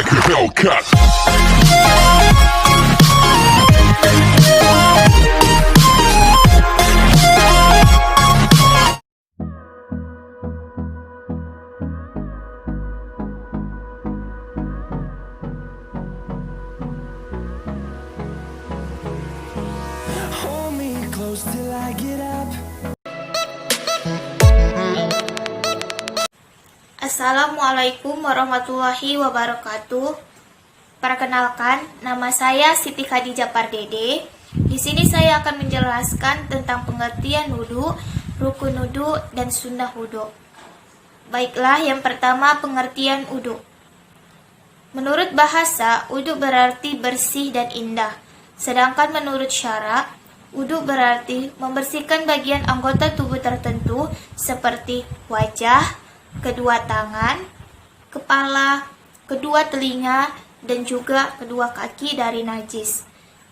like a Hellcat. Hold me close till I get up. Assalamualaikum warahmatullahi wabarakatuh. Perkenalkan, nama saya Siti Khadijah Pardede. Di sini saya akan menjelaskan tentang pengertian wudu, rukun wudu, dan sunnah wudu. Baiklah, yang pertama pengertian wudu. Menurut bahasa, wudu berarti bersih dan indah. Sedangkan menurut syara, wudu berarti membersihkan bagian anggota tubuh tertentu seperti wajah, kedua tangan, kepala, kedua telinga, dan juga kedua kaki dari najis,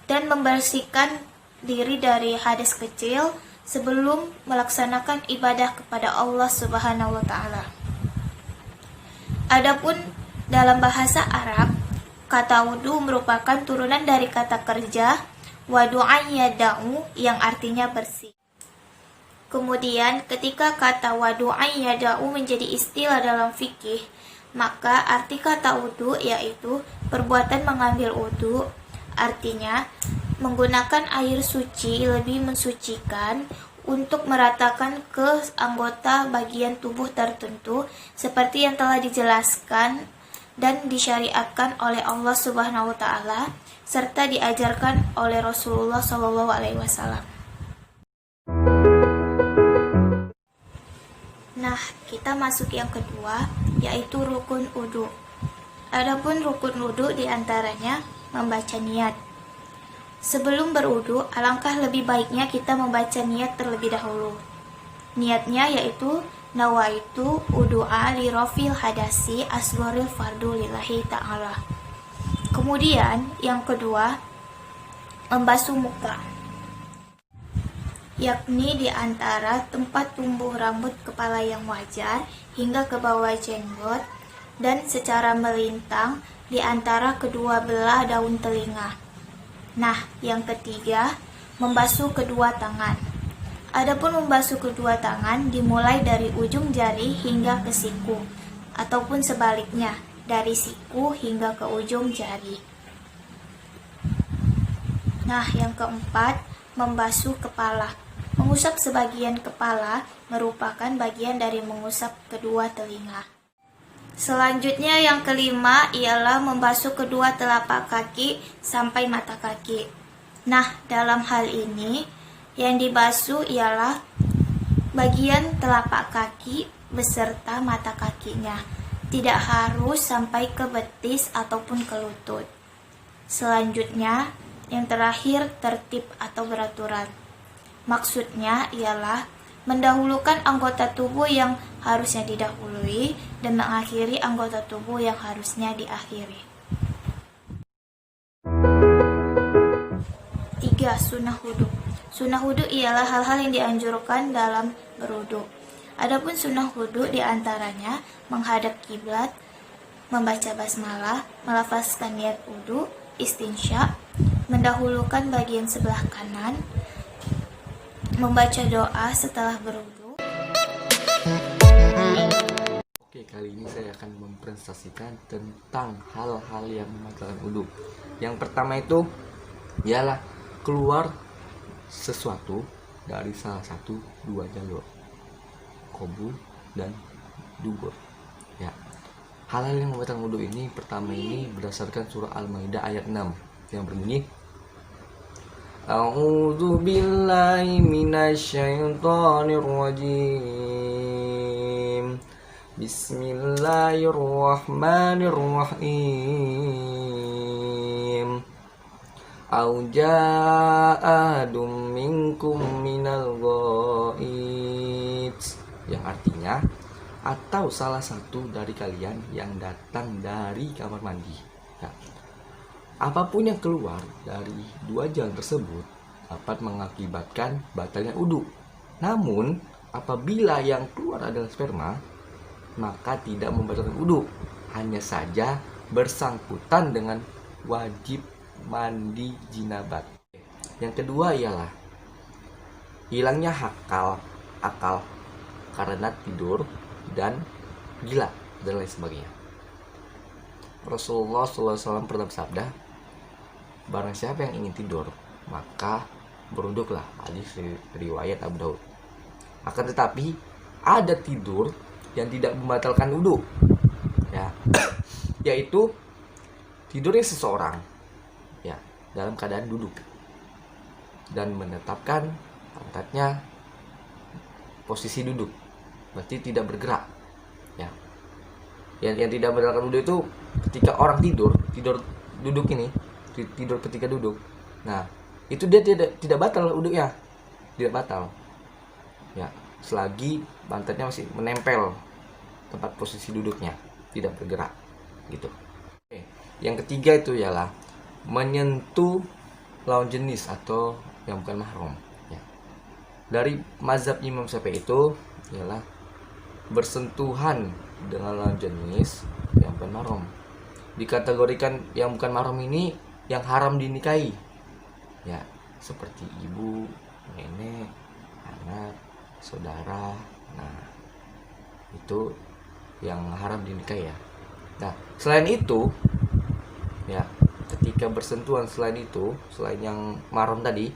dan membersihkan diri dari hadas kecil sebelum melaksanakan ibadah kepada Allah Subhanahu wa taala. Adapun dalam bahasa Arab, kata wudu merupakan turunan dari kata kerja wadu'an yada'u yang artinya bersih. Kemudian ketika kata wadu'an yada'u menjadi istilah dalam fikih, maka arti kata wudu yaitu perbuatan mengambil wudu, artinya menggunakan air suci lebih mensucikan untuk meratakan ke anggota bagian tubuh tertentu seperti yang telah dijelaskan dan disyariatkan oleh Allah Subhanahu wa taala serta diajarkan oleh Rasulullah Shallallahu alaihi wasallam. Nah, kita masuk yang kedua, yaitu rukun wudu. Adapun rukun wudu diantaranya membaca niat. Sebelum berwudu, alangkah lebih baiknya kita membaca niat terlebih dahulu. Niatnya yaitu nawaitu wudu'a li rafil hadasi asgharil fardu lillahi ta'ala. Kemudian yang kedua, membasuh muka, yakni di antara tempat tumbuh rambut kepala yang wajar hingga ke bawah jenggot dan secara melintang di antara kedua belah daun telinga. Nah, yang ketiga, membasuh kedua tangan. Adapun membasuh kedua tangan dimulai dari ujung jari hingga ke siku, ataupun sebaliknya, dari siku hingga ke ujung jari. Nah, yang keempat, membasuh kepala. Mengusap sebagian kepala merupakan bagian dari mengusap kedua telinga. Selanjutnya yang kelima ialah membasuh kedua telapak kaki sampai mata kaki. Nah, dalam hal ini yang dibasuh ialah bagian telapak kaki beserta mata kakinya. Tidak harus sampai ke betis ataupun ke lutut. Selanjutnya, yang terakhir tertib atau beraturan. Maksudnya ialah mendahulukan anggota tubuh yang harusnya didahului dan mengakhiri anggota tubuh yang harusnya diakhiri. 3. Sunnah wudu. Sunnah wudu ialah hal-hal yang dianjurkan dalam berwudu. Adapun sunnah wudu diantaranya menghadap kiblat, membaca basmalah, melafazkan niat wudu, istinsya, mendahulukan bagian sebelah kanan, membaca doa setelah berwudu. Oke, kali ini saya akan mempresentasikan tentang hal-hal yang membatalkan wudu. Yang pertama itu ialah keluar sesuatu dari salah satu dua jalur, qabul dan dubur. Ya, hal-hal yang membatalkan wudu ini pertama ini berdasarkan surah Al-Maidah ayat 6 yang berbunyi, A'udzu billahi minasyaitonir rajim. Bismillahirrahmanirrahim. Au ja'adum minkum minal ghaid. Yang artinya, atau salah satu dari kalian yang datang dari kamar mandi. Nah, apapun yang keluar dari dua jalan tersebut dapat mengakibatkan batalnya wudu. Namun, apabila yang keluar adalah sperma, maka tidak membatalkan wudu. Hanya saja bersangkutan dengan wajib mandi jinabat. Yang kedua ialah hilangnya akal karena tidur dan gila dan lain sebagainya. Rasulullah SAW pernah bersabda, barang siapa yang ingin tidur maka beruduklah. Hadis riwayat Abu Daud. Akan tetapi ada tidur yang tidak membatalkan wudhu, ya, yaitu tidurnya seseorang, ya, dalam keadaan duduk dan menetapkan pantatnya posisi duduk, berarti tidak bergerak, ya. Yang tidak membatalkan wudhu itu ketika orang tidur duduk ini, tidur ketika duduk. Nah, itu dia tidak batal wudhunya, tidak batal, ya, selagi pantatnya masih menempel tempat posisi duduknya, tidak bergerak, gitu. Oke. Yang ketiga itu ialah menyentuh lawan jenis atau yang bukan mahram, ya. Dari mazhab Imam Syafi'i itu ialah bersentuhan dengan lawan jenis yang bukan mahram. Dikategorikan yang bukan mahram ini yang haram dinikahi, ya, seperti ibu, nenek, anak, saudara. Nah, itu yang haram dinikahi, ya. Nah, selain itu, ya, ketika bersentuhan selain yang mahram tadi,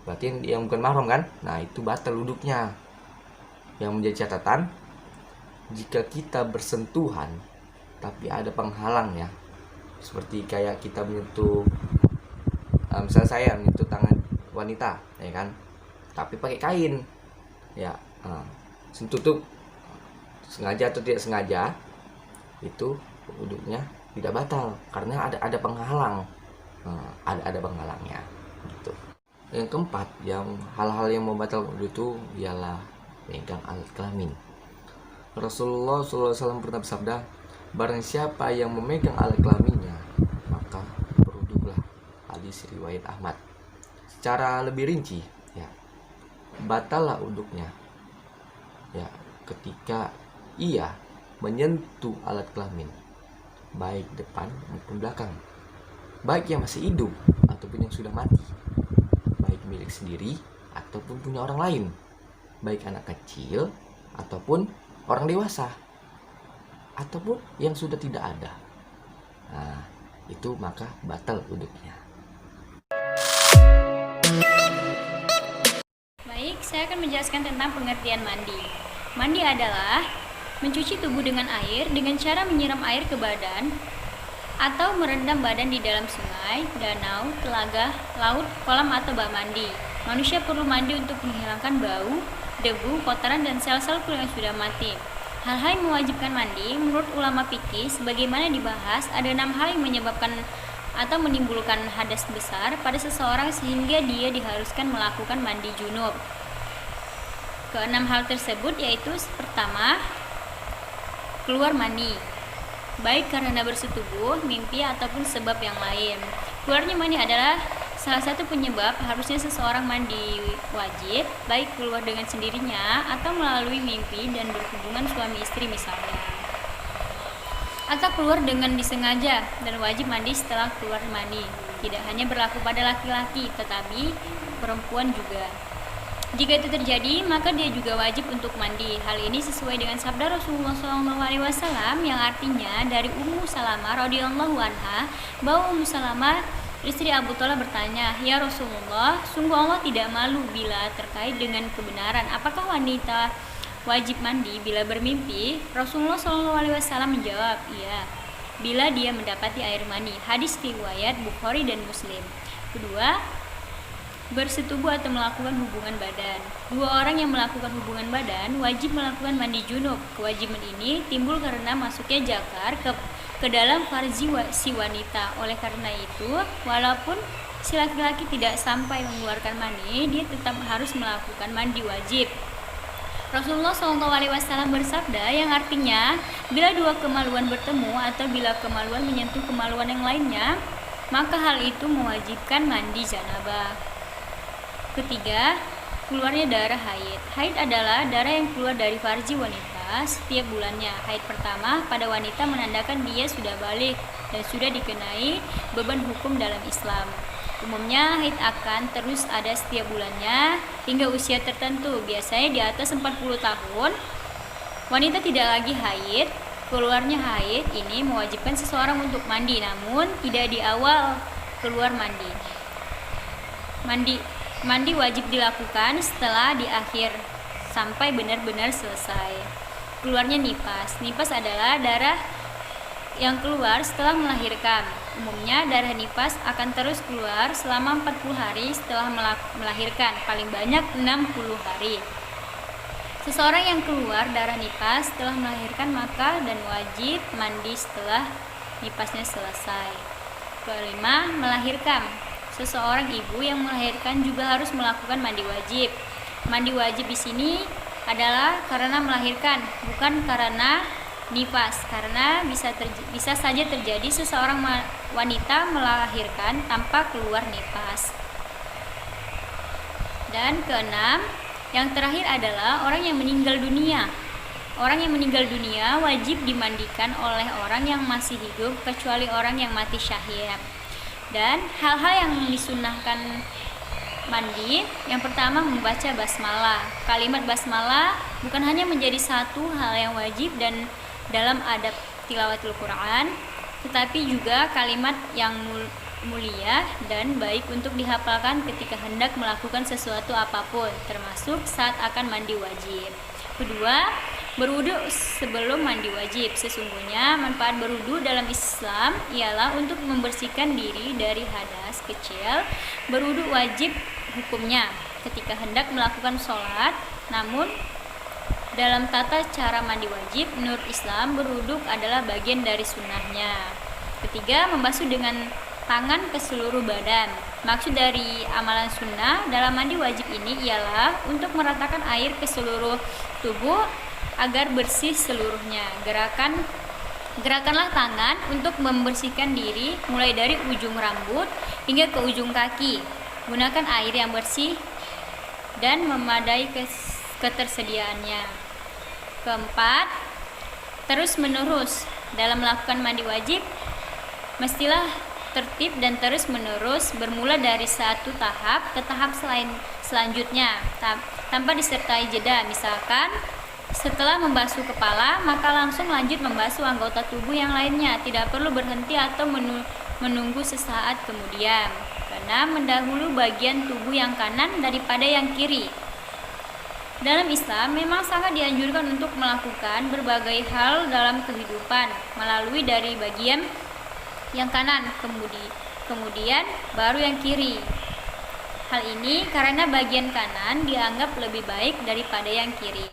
berarti yang bukan mahram kan? Nah, itu batal wuduknya. Yang menjadi catatan, jika kita bersentuhan tapi ada penghalang, ya, seperti kayak kita menyentuh, misalnya saya menyentuh tangan wanita, ya kan, tapi pakai kain, ya, sentuh tuh sengaja atau tidak sengaja, itu wudhunya tidak batal karena ada penghalang, ada penghalangnya, gitu. Yang keempat, yang hal-hal yang membatalkan wudhu itu ialah megang alat kelamin. Rasulullah SAW pernah bersabda, barang siapa yang memegang alat kelaminnya maka berwudhulah. Hadis riwayat Ahmad. Secara lebih rinci, ya, batallah wudhunya, ya, ketika ia menyentuh alat kelamin, baik depan maupun belakang, baik yang masih hidup ataupun yang sudah mati, baik milik sendiri ataupun punya orang lain, baik anak kecil ataupun orang dewasa, ataupun yang sudah tidak ada. Nah, itu maka batal wudhunya. Baik, saya akan menjelaskan tentang pengertian mandi. Mandi adalah mencuci tubuh dengan air dengan cara menyiram air ke badan atau merendam badan di dalam sungai, danau, telaga, laut, kolam atau bak mandi. Manusia perlu mandi untuk menghilangkan bau, debu, kotoran, dan sel-sel kulit yang sudah mati. Hal-hal yang mewajibkan mandi menurut ulama fikih sebagaimana dibahas, ada 6 hal yang menyebabkan atau menimbulkan hadas besar pada seseorang sehingga dia diharuskan melakukan mandi junub. Keenam hal tersebut yaitu pertama, keluar mani, baik karena bersetubuh, mimpi, ataupun sebab yang lain. Keluarnya mani adalah salah satu penyebab harusnya seseorang mandi wajib, baik keluar dengan sendirinya atau melalui mimpi dan berhubungan suami istri misalnya, atau keluar dengan disengaja, dan wajib mandi setelah keluar mani. Tidak hanya berlaku pada laki-laki, tetapi perempuan juga. Jika itu terjadi, maka dia juga wajib untuk mandi. Hal ini sesuai dengan sabda Rasulullah SAW yang artinya dari Ummu Salamah radhiyallahu anha, bahwa Ummu Salamah istri Abu Thalib bertanya, "Ya Rasulullah, sungguh Allah tidak malu bila terkait dengan kebenaran. Apakah wanita wajib mandi bila bermimpi?" Rasulullah SAW menjawab, "Iya, bila dia mendapati air mani." Hadis riwayat Bukhari dan Muslim. Kedua, bersetubuh atau melakukan hubungan badan. Dua orang yang melakukan hubungan badan wajib melakukan mandi junub. Kewajiban ini timbul karena masuknya jakar ke dalam farji si wanita. Oleh karena itu, walaupun si laki-laki tidak sampai mengeluarkan mani, dia tetap harus melakukan mandi wajib. Rasulullah SAW bersabda yang artinya, bila dua kemaluan bertemu atau bila kemaluan menyentuh kemaluan yang lainnya, maka hal itu mewajibkan mandi janabah. Ketiga, keluarnya darah haid. Haid adalah darah yang keluar dari farji wanita setiap bulannya. Haid pertama pada wanita menandakan dia sudah balik. dan sudah dikenai beban hukum dalam Islam. Umumnya haid akan terus ada setiap bulannya hingga usia tertentu, biasanya di atas 40 tahun. Wanita tidak lagi haid. Keluarnya haid ini mewajibkan seseorang untuk mandi, namun tidak di awal keluar mandi. Mandi wajib dilakukan setelah di akhir sampai benar-benar selesai. Keluarnya nifas. Nifas adalah darah yang keluar setelah melahirkan. Umumnya darah nifas akan terus keluar selama 40 hari setelah melahirkan, paling banyak 60 hari. Seseorang yang keluar darah nifas setelah melahirkan maka dan wajib mandi setelah nifasnya selesai. Kelima, melahirkan. Seseorang ibu yang melahirkan juga harus melakukan mandi wajib. Mandi wajib di sini adalah karena melahirkan, bukan karena nifas, karena bisa saja terjadi seseorang wanita melahirkan tanpa keluar nifas. Dan keenam, yang terakhir adalah orang yang meninggal dunia. Orang yang meninggal dunia wajib dimandikan oleh orang yang masih hidup kecuali orang yang mati syahid. Dan hal-hal yang disunahkan mandi, yang pertama membaca basmalah. Kalimat basmalah bukan hanya menjadi satu hal yang wajib dan dalam adab tilawatul Quran, tetapi juga kalimat yang mulia dan baik untuk dihafalkan ketika hendak melakukan sesuatu apapun, termasuk saat akan mandi wajib. Kedua, berwudu sebelum mandi wajib. Sesungguhnya manfaat berwudu dalam Islam ialah untuk membersihkan diri dari hadas kecil. Berwudu wajib hukumnya ketika hendak melakukan sholat, namun dalam tata cara mandi wajib menurut Islam berwudu adalah bagian dari sunnahnya. Ketiga, membasuh dengan tangan ke seluruh badan. Maksud dari amalan sunnah dalam mandi wajib ini ialah untuk meratakan air ke seluruh tubuh agar bersih seluruhnya. Gerakanlah tangan untuk membersihkan diri mulai dari ujung rambut hingga ke ujung kaki. Gunakan air yang bersih dan memadai ketersediaannya. Keempat, terus menerus dalam melakukan mandi wajib mestilah tertib dan terus menerus, bermula dari satu tahap ke tahap selanjutnya tanpa disertai jeda. Misalkan setelah membasuh kepala maka langsung lanjut membasuh anggota tubuh yang lainnya, tidak perlu berhenti atau menunggu sesaat kemudian, karena mendahulu bagian tubuh yang kanan daripada yang kiri. Dalam Islam memang sangat dianjurkan untuk melakukan berbagai hal dalam kehidupan melalui dari bagian yang kanan kemudian baru yang kiri. Hal ini karena bagian kanan dianggap lebih baik daripada yang kiri.